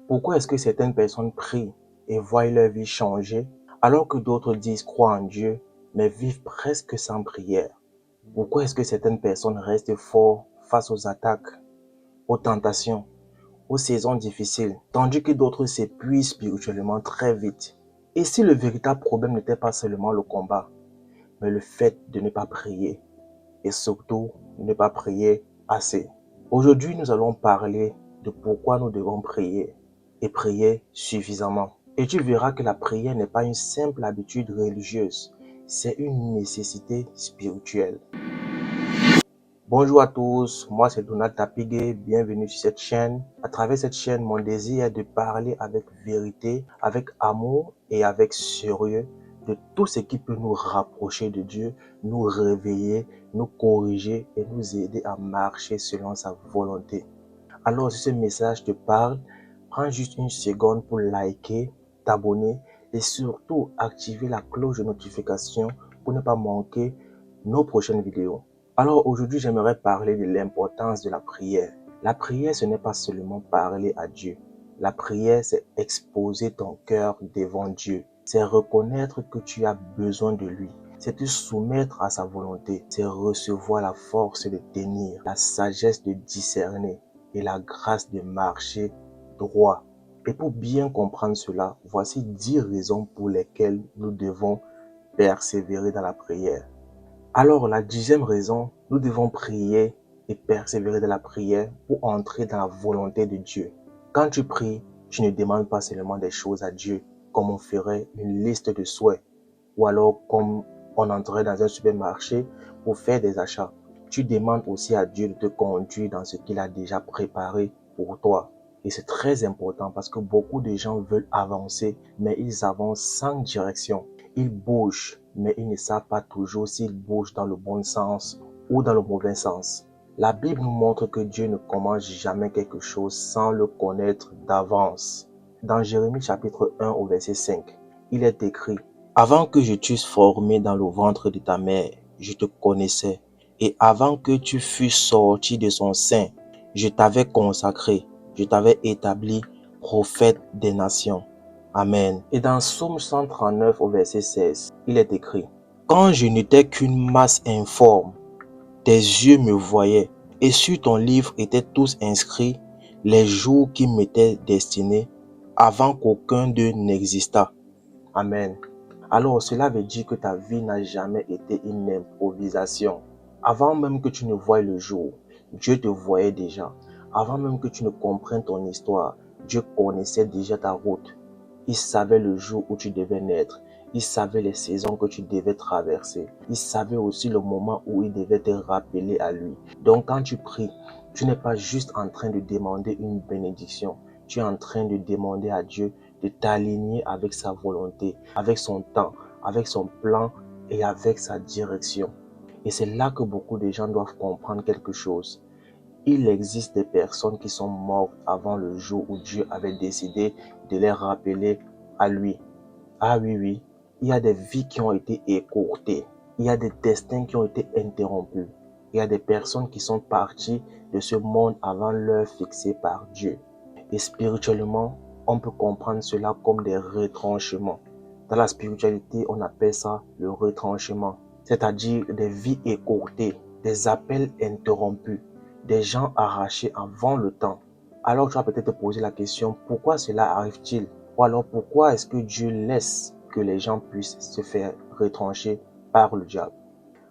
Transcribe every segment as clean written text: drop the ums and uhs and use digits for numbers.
Pourquoi est-ce que certaines personnes prient et voient leur vie changer, alors que d'autres disent croire en Dieu, mais vivent presque sans prière? Pourquoi est-ce que certaines personnes restent fortes face aux attaques, aux tentations, aux saisons difficiles, tandis que d'autres s'épuisent spirituellement très vite? Et si le véritable problème n'était pas seulement le combat, mais le fait de ne pas prier, et surtout ne pas prier assez? Aujourd'hui, nous allons parler de pourquoi nous devons prier et prier suffisamment. Et tu verras que la prière n'est pas une simple habitude religieuse, c'est une nécessité spirituelle. Bonjour à tous, moi c'est Donald Tapigué, bienvenue sur cette chaîne. À travers cette chaîne, mon désir est de parler avec vérité, avec amour et avec sérieux de tout ce qui peut nous rapprocher de Dieu, nous réveiller, nous corriger et nous aider à marcher selon sa volonté. Alors si ce message te parle, prends juste une seconde pour liker, t'abonner et surtout activer la cloche de notification pour ne pas manquer nos prochaines vidéos. Alors aujourd'hui, j'aimerais parler de l'importance de la prière. La prière, ce n'est pas seulement parler à Dieu. La prière, c'est exposer ton cœur devant Dieu. C'est reconnaître que tu as besoin de lui. C'est te soumettre à sa volonté. C'est recevoir la force de tenir, la sagesse de discerner et la grâce de marcher droit. Et pour bien comprendre cela, voici 10 raisons pour lesquelles nous devons persévérer dans la prière. Alors, la 10e raison, nous devons prier et persévérer dans la prière pour entrer dans la volonté de Dieu. Quand tu pries, tu ne demandes pas seulement des choses à Dieu, comme on ferait une liste de souhaits, ou alors comme on entrerait dans un supermarché pour faire des achats. Tu demandes aussi à Dieu de te conduire dans ce qu'il a déjà préparé pour toi. Et c'est très important parce que beaucoup de gens veulent avancer, mais ils avancent sans direction. Ils bougent, mais ils ne savent pas toujours s'ils bougent dans le bon sens ou dans le mauvais sens. La Bible nous montre que Dieu ne commence jamais quelque chose sans le connaître d'avance. Dans Jérémie chapitre 1 au verset 5, il est écrit: « Avant que je t'eusse formé dans le ventre de ta mère, je te connaissais. Et avant que tu fusses sorti de son sein, je t'avais consacré, je t'avais établi prophète des nations. » Amen. Et dans Psaume 139 au verset 16, il est écrit: « Quand je n'étais qu'une masse informe, tes yeux me voyaient, et sur ton livre étaient tous inscrits les jours qui m'étaient destinés, avant qu'aucun d'eux n'existât. » Amen. Alors cela veut dire que ta vie n'a jamais été une improvisation. Avant même que tu ne voies le jour, Dieu te voyait déjà. Avant même que tu ne comprennes ton histoire, Dieu connaissait déjà ta route. Il savait le jour où tu devais naître. Il savait les saisons que tu devais traverser. Il savait aussi le moment où il devait te rappeler à lui. Donc quand tu pries, tu n'es pas juste en train de demander une bénédiction. Tu es en train de demander à Dieu de t'aligner avec sa volonté, avec son temps, avec son plan et avec sa direction. Et c'est là que beaucoup de gens doivent comprendre quelque chose. Il existe des personnes qui sont mortes avant le jour où Dieu avait décidé de les rappeler à lui. Ah oui, oui, il y a des vies qui ont été écourtées. Il y a des destins qui ont été interrompus. Il y a des personnes qui sont parties de ce monde avant l'heure fixée par Dieu. Et spirituellement, on peut comprendre cela comme des retranchements. Dans la spiritualité, on appelle ça le retranchement, c'est-à-dire des vies écourtées, des appels interrompus, des gens arrachés avant le temps. Alors tu vas peut-être te poser la question, pourquoi cela arrive-t-il? Ou alors pourquoi est-ce que Dieu laisse que les gens puissent se faire retrancher par le diable?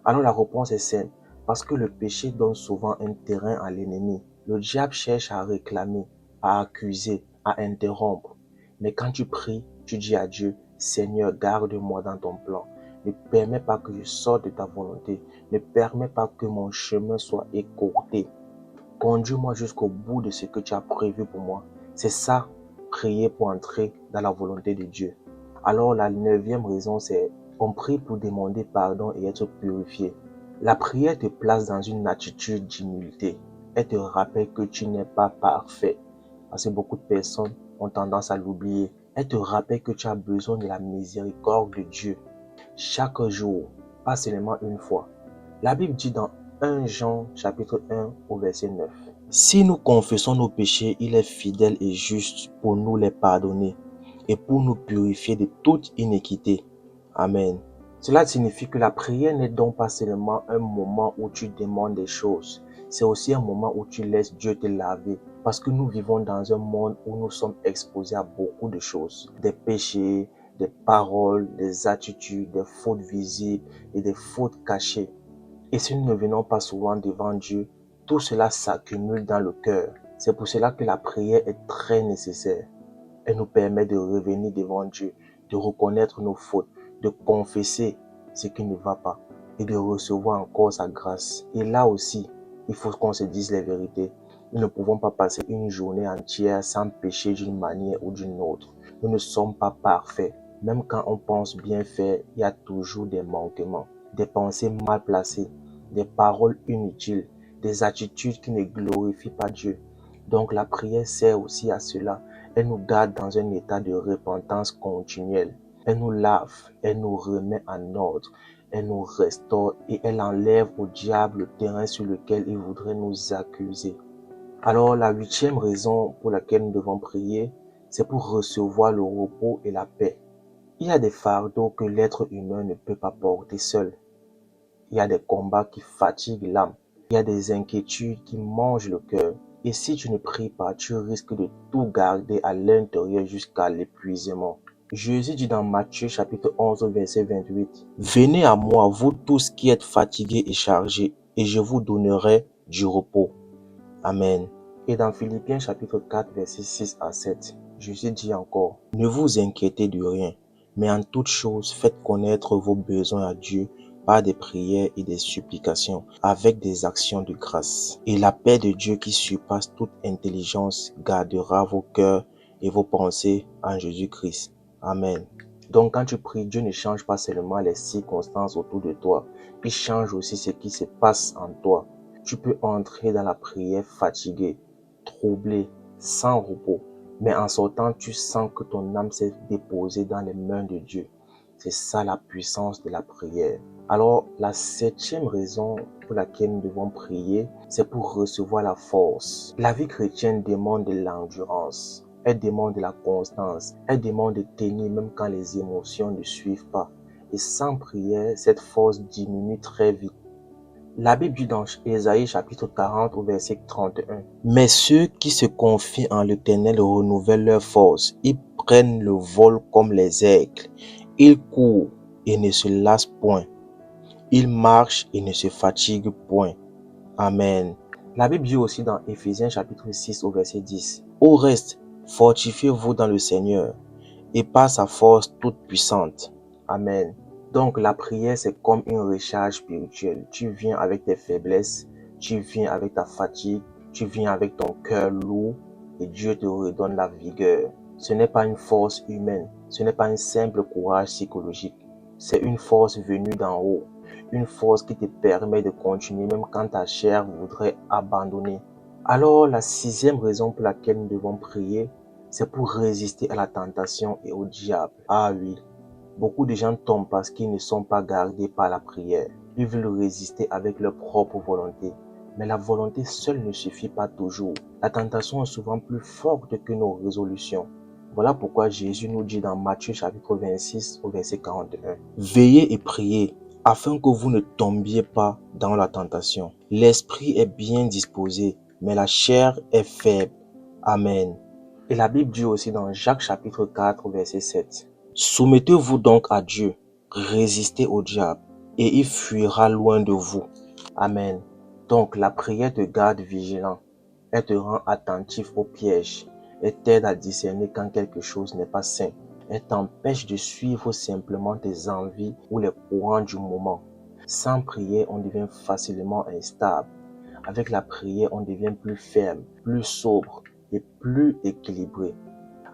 Alors la réponse est simple, parce que le péché donne souvent un terrain à l'ennemi. Le diable cherche à réclamer, à accuser, à interrompre. Mais quand tu pries, tu dis à Dieu: Seigneur, garde-moi dans ton plan. Ne permets pas que je sorte de ta volonté. Ne permets pas que mon chemin soit écourté. Conduis-moi jusqu'au bout de ce que tu as prévu pour moi. C'est ça, prier pour entrer dans la volonté de Dieu. Alors la 9e raison, c'est on prie pour demander pardon et être purifié. La prière te place dans une attitude d'humilité. Elle te rappelle que tu n'es pas parfait. Parce que beaucoup de personnes ont tendance à l'oublier. Elle te rappelle que tu as besoin de la miséricorde de Dieu. Chaque jour, pas seulement une fois. La Bible dit dans 1 Jean chapitre 1 au verset 9. Si nous confessons nos péchés, il est fidèle et juste pour nous les pardonner et pour nous purifier de toute iniquité. Amen. Cela signifie que la prière n'est donc pas seulement un moment où tu demandes des choses, c'est aussi un moment où tu laisses Dieu te laver. Parce que nous vivons dans un monde où nous sommes exposés à beaucoup de choses, des péchés, des paroles, des attitudes, des fautes visibles et des fautes cachées. Et si nous ne venons pas souvent devant Dieu, tout cela s'accumule dans le cœur. C'est pour cela que la prière est très nécessaire. Elle nous permet de revenir devant Dieu, de reconnaître nos fautes, de confesser ce qui ne va pas et de recevoir encore sa grâce. Et là aussi, il faut qu'on se dise les vérités. Nous ne pouvons pas passer une journée entière sans pécher d'une manière ou d'une autre. Nous ne sommes pas parfaits. Même quand on pense bien faire, il y a toujours des manquements, des pensées mal placées, des paroles inutiles, des attitudes qui ne glorifient pas Dieu. Donc la prière sert aussi à cela. Elle nous garde dans un état de repentance continuelle. Elle nous lave, elle nous remet en ordre, elle nous restaure et elle enlève au diable le terrain sur lequel il voudrait nous accuser. Alors la 8e raison pour laquelle nous devons prier, c'est pour recevoir le repos et la paix. Il y a des fardeaux que l'être humain ne peut pas porter seul. Il y a des combats qui fatiguent l'âme. Il y a des inquiétudes qui mangent le cœur. Et si tu ne pries pas, tu risques de tout garder à l'intérieur jusqu'à l'épuisement. Jésus dit dans Matthieu chapitre 11 verset 28, « Venez à moi, vous tous qui êtes fatigués et chargés, et je vous donnerai du repos. » Amen. Et dans Philippiens chapitre 4 verset 6 à 7, Jésus dit encore, « Ne vous inquiétez de rien, mais en toute chose faites connaître vos besoins à Dieu par des prières et des supplications, avec des actions de grâce. Et la paix de Dieu qui surpasse toute intelligence gardera vos cœurs et vos pensées en Jésus-Christ. » Amen. Donc quand tu pries, Dieu ne change pas seulement les circonstances autour de toi, il change aussi ce qui se passe en toi. Tu peux entrer dans la prière fatigué, troublé, sans repos, mais en sortant, tu sens que ton âme s'est déposée dans les mains de Dieu. C'est ça la puissance de la prière. Alors, la 7e raison pour laquelle nous devons prier, c'est pour recevoir la force. La vie chrétienne demande de l'endurance. Elle demande de la constance. Elle demande de tenir même quand les émotions ne suivent pas. Et sans prière, cette force diminue très vite. La Bible dit dans Ésaïe chapitre 40 au verset 31, « Mais ceux qui se confient en l'Éternel renouvellent leur force. Ils prennent le vol comme les aigles. Ils courent et ne se lassent point. Ils marchent et ne se fatiguent point. » Amen. La Bible dit aussi dans Éphésiens chapitre 6 au verset 10, « Au reste, fortifiez-vous dans le Seigneur et par sa force toute puissante. » Amen. Donc la prière, c'est comme une recharge spirituelle. Tu viens avec tes faiblesses, tu viens avec ta fatigue, tu viens avec ton cœur lourd et Dieu te redonne la vigueur. Ce n'est pas une force humaine, ce n'est pas un simple courage psychologique. C'est une force venue d'en haut, une force qui te permet de continuer même quand ta chair voudrait abandonner. Alors la 6e raison pour laquelle nous devons prier, c'est pour résister à la tentation et au diable. Ah oui. Beaucoup de gens tombent parce qu'ils ne sont pas gardés par la prière. Ils veulent résister avec leur propre volonté. Mais la volonté seule ne suffit pas toujours. La tentation est souvent plus forte que nos résolutions. Voilà pourquoi Jésus nous dit dans Matthieu chapitre 26 au verset 41, « Veillez et priez afin que vous ne tombiez pas dans la tentation. L'esprit est bien disposé, mais la chair est faible. » Amen. Et la Bible dit aussi dans Jacques chapitre 4 verset 7, « Soumettez-vous donc à Dieu, résistez au diable, et il fuira loin de vous. » Amen. Donc la prière te garde vigilant, elle te rend attentif aux pièges, elle t'aide à discerner quand quelque chose n'est pas sain, elle t'empêche de suivre simplement tes envies ou les courants du moment. Sans prière, on devient facilement instable. Avec la prière, on devient plus ferme, plus sobre et plus équilibré.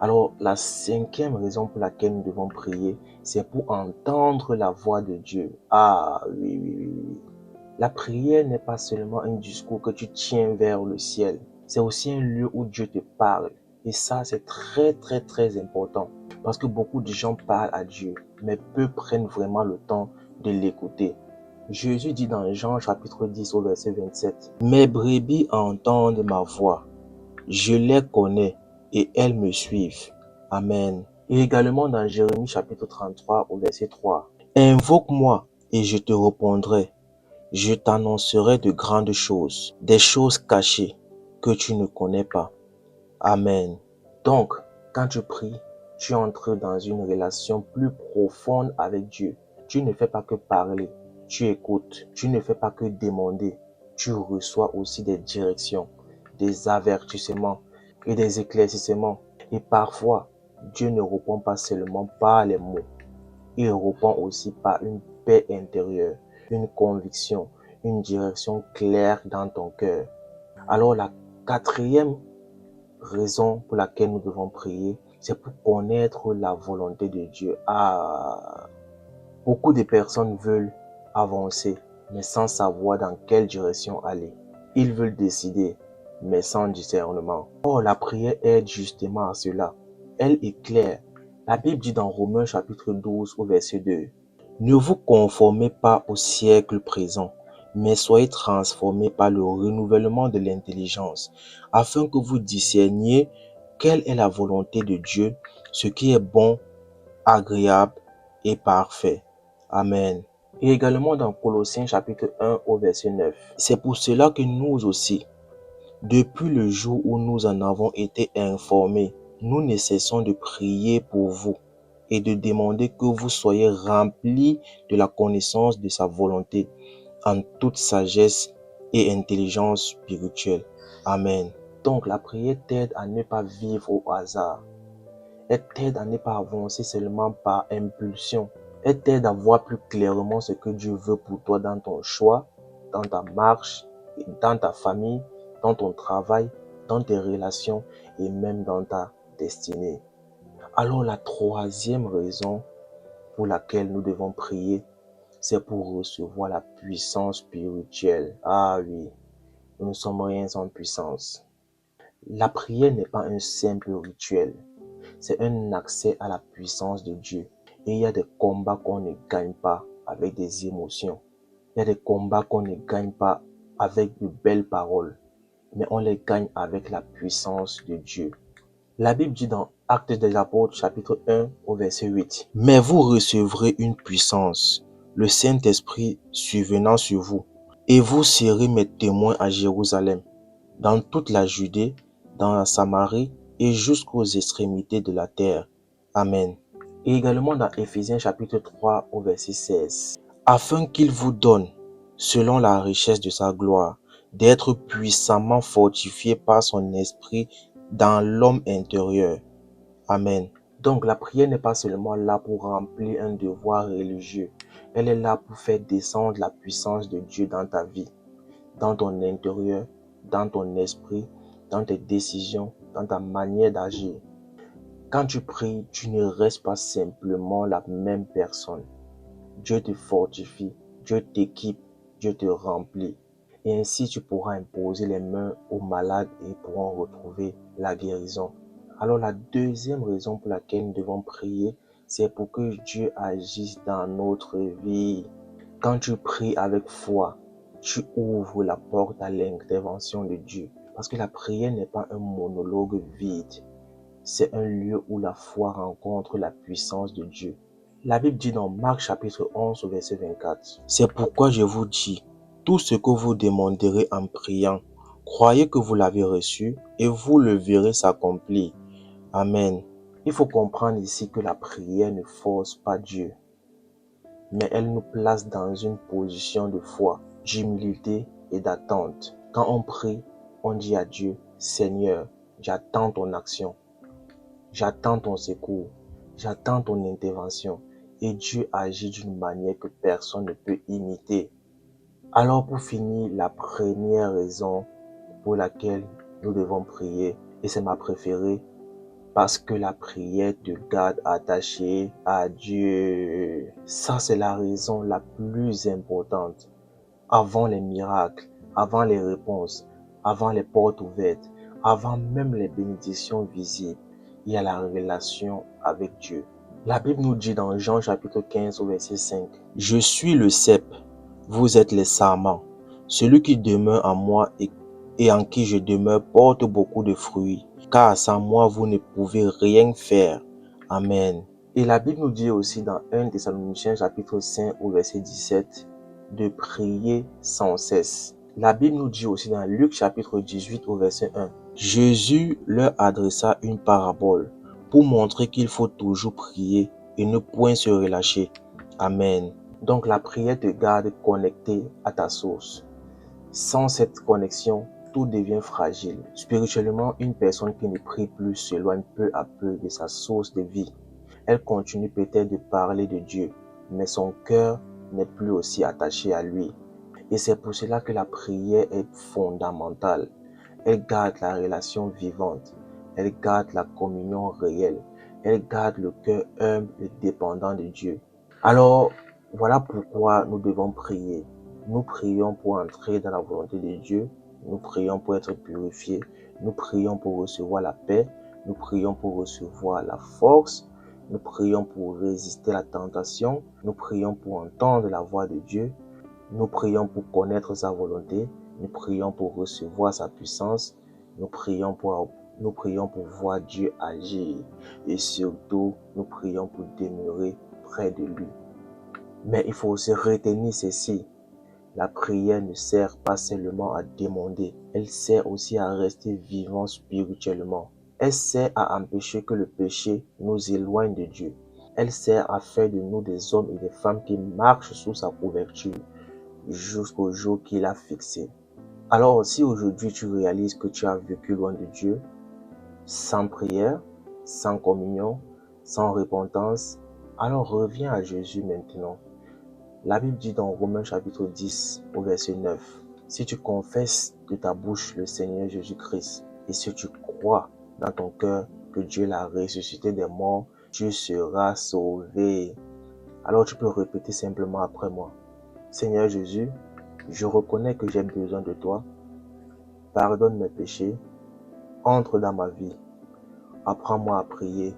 Alors, la 5e raison pour laquelle nous devons prier, c'est pour entendre la voix de Dieu. Ah oui, oui, oui, oui. La prière n'est pas seulement un discours que tu tiens vers le ciel. C'est aussi un lieu où Dieu te parle. Et ça, c'est très, très, très important. Parce que beaucoup de gens parlent à Dieu, mais peu prennent vraiment le temps de l'écouter. Jésus dit dans Jean chapitre 10 au verset 27, « Mes brebis entendent ma voix, je les connais et elles me suivent. » Amen. Et également dans Jérémie chapitre 33 au verset 3, « Invoque-moi et je te répondrai. Je t'annoncerai de grandes choses, des choses cachées que tu ne connais pas. » Amen. Donc, quand tu pries, tu entres dans une relation plus profonde avec Dieu. Tu ne fais pas que parler, tu écoutes. Tu ne fais pas que demander, tu reçois aussi des directions, des avertissements et des éclaircissements. Et parfois, Dieu ne répond pas seulement par les mots, il répond aussi par une paix intérieure, une conviction, une direction claire dans ton cœur. Alors la quatrième raison pour laquelle nous devons prier, c'est pour connaître la volonté de Dieu. Beaucoup de personnes veulent avancer, mais sans savoir dans quelle direction aller. Ils veulent décider, mais sans discernement. Or, la prière aide justement à cela. Elle éclaire. La Bible dit dans Romains chapitre 12 au verset 2, « Ne vous conformez pas au siècle présent, mais soyez transformés par le renouvellement de l'intelligence, afin que vous discerniez quelle est la volonté de Dieu, ce qui est bon, agréable et parfait. » Amen. Et également dans Colossiens chapitre 1 au verset 9. « C'est pour cela que nous aussi, depuis le jour où nous en avons été informés, nous ne cessons de prier pour vous et de demander que vous soyez remplis de la connaissance de sa volonté en toute sagesse et intelligence spirituelle. » Amen. Donc la prière t'aide à ne pas vivre au hasard. Elle t'aide à ne pas avancer seulement par impulsion. Elle t'aide à voir plus clairement ce que Dieu veut pour toi dans ton choix, dans ta marche, dans ta famille, dans ton travail, dans tes relations et même dans ta destinée. Alors la troisième raison pour laquelle nous devons prier, c'est pour recevoir la puissance spirituelle. Ah oui, nous ne sommes rien sans puissance. La prière n'est pas un simple rituel, c'est un accès à la puissance de Dieu. Et il y a des combats qu'on ne gagne pas avec des émotions. Il y a des combats qu'on ne gagne pas avec de belles paroles, mais on les gagne avec la puissance de Dieu. La Bible dit dans Actes des Apôtres, chapitre 1, au verset 8, « Mais vous recevrez une puissance, le Saint-Esprit survenant sur vous, et vous serez mes témoins à Jérusalem, dans toute la Judée, dans la Samarie et jusqu'aux extrémités de la terre. Amen. » Et également dans Éphésiens chapitre 3 au verset 16. « Afin qu'il vous donne, selon la richesse de sa gloire, d'être puissamment fortifié par son esprit dans l'homme intérieur. » Amen. Donc la prière n'est pas seulement là pour remplir un devoir religieux. Elle est là pour faire descendre la puissance de Dieu dans ta vie, dans ton intérieur, dans ton esprit, dans tes décisions, dans ta manière d'agir. Quand tu pries, tu ne restes pas simplement la même personne. Dieu te fortifie, Dieu t'équipe, Dieu te remplit. Et ainsi, tu pourras imposer les mains aux malades et ils pourront retrouver la guérison. Alors la deuxième raison pour laquelle nous devons prier, c'est pour que Dieu agisse dans notre vie. Quand tu pries avec foi, tu ouvres la porte à l'intervention de Dieu. Parce que la prière n'est pas un monologue vide. C'est un lieu où la foi rencontre la puissance de Dieu. La Bible dit dans Marc chapitre 11 au verset 24, « C'est pourquoi je vous dis, tout ce que vous demanderez en priant, croyez que vous l'avez reçu et vous le verrez s'accomplir. » Amen. Il faut comprendre ici que la prière ne force pas Dieu, mais elle nous place dans une position de foi, d'humilité et d'attente. Quand on prie, on dit à Dieu, « Seigneur, j'attends ton action, j'attends ton secours, j'attends ton intervention. » Et Dieu agit d'une manière que personne ne peut imiter. Alors pour finir, la première raison pour laquelle nous devons prier, et c'est ma préférée, parce que la prière te garde attaché à Dieu. Ça, c'est la raison la plus importante. Avant les miracles, avant les réponses, avant les portes ouvertes, avant même les bénédictions visibles, il y a la relation avec Dieu. La Bible nous dit dans Jean chapitre 15 au verset 5, « Je suis le cep, Vous êtes les sarments. Celui qui demeure en moi et en qui je demeure porte beaucoup de fruits, car sans moi vous ne pouvez rien faire. Amen. Et la Bible nous dit aussi dans 1 Thessaloniciens chapitre 5 au verset 17 de prier sans cesse. La Bible nous dit aussi dans Luc chapitre 18 au verset 1, Jésus leur adressa une parabole pour montrer qu'il faut toujours prier et ne point se relâcher. Amen. Donc la prière te garde connecté à ta source. Sans cette connexion, tout devient fragile. Spirituellement, une personne qui ne prie plus s'éloigne peu à peu de sa source de vie. Elle continue peut-être de parler de Dieu, mais son cœur n'est plus aussi attaché à lui. Et c'est pour cela que la prière est fondamentale. Elle garde la relation vivante. Elle garde la communion réelle. Elle garde le cœur humble et dépendant de Dieu. Alors, voilà pourquoi nous devons prier. Nous prions pour entrer dans la volonté de Dieu. Nous prions pour être purifiés. Nous prions pour recevoir la paix. Nous prions pour recevoir la force. Nous prions pour résister à la tentation. Nous prions pour entendre la voix de Dieu. Nous prions pour connaître sa volonté. Nous prions pour recevoir sa puissance. Nous prions pour voir Dieu agir. Et surtout, nous prions pour demeurer près de lui. Mais il faut aussi retenir ceci. La prière ne sert pas seulement à demander. Elle sert aussi à rester vivant spirituellement. Elle sert à empêcher que le péché nous éloigne de Dieu. Elle sert à faire de nous des hommes et des femmes qui marchent sous sa couverture jusqu'au jour qu'il a fixé. Alors, si aujourd'hui tu réalises que tu as vécu loin de Dieu, sans prière, sans communion, sans repentance, alors reviens à Jésus maintenant. La Bible dit dans Romains chapitre 10 au verset 9, si tu confesses de ta bouche le Seigneur Jésus-Christ et si tu crois dans ton cœur que Dieu l'a ressuscité des morts, tu seras sauvé. Alors tu peux répéter simplement après moi. Seigneur Jésus, je reconnais que j'ai besoin de toi. Pardonne mes péchés. Entre dans ma vie. Apprends-moi à prier.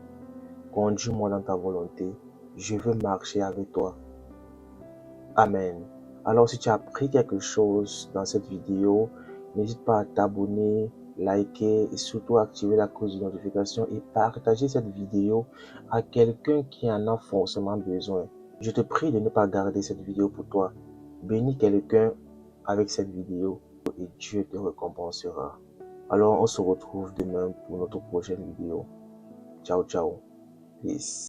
Conduis-moi dans ta volonté. Je veux marcher avec toi. Amen. Alors si tu as appris quelque chose dans cette vidéo, n'hésite pas à t'abonner, liker et surtout activer la cloche de notification et partager cette vidéo à quelqu'un qui en a forcément besoin. Je te prie de ne pas garder cette vidéo pour toi. Bénis quelqu'un avec cette vidéo et Dieu te récompensera. Alors on se retrouve demain pour notre prochaine vidéo. Ciao, ciao. Peace.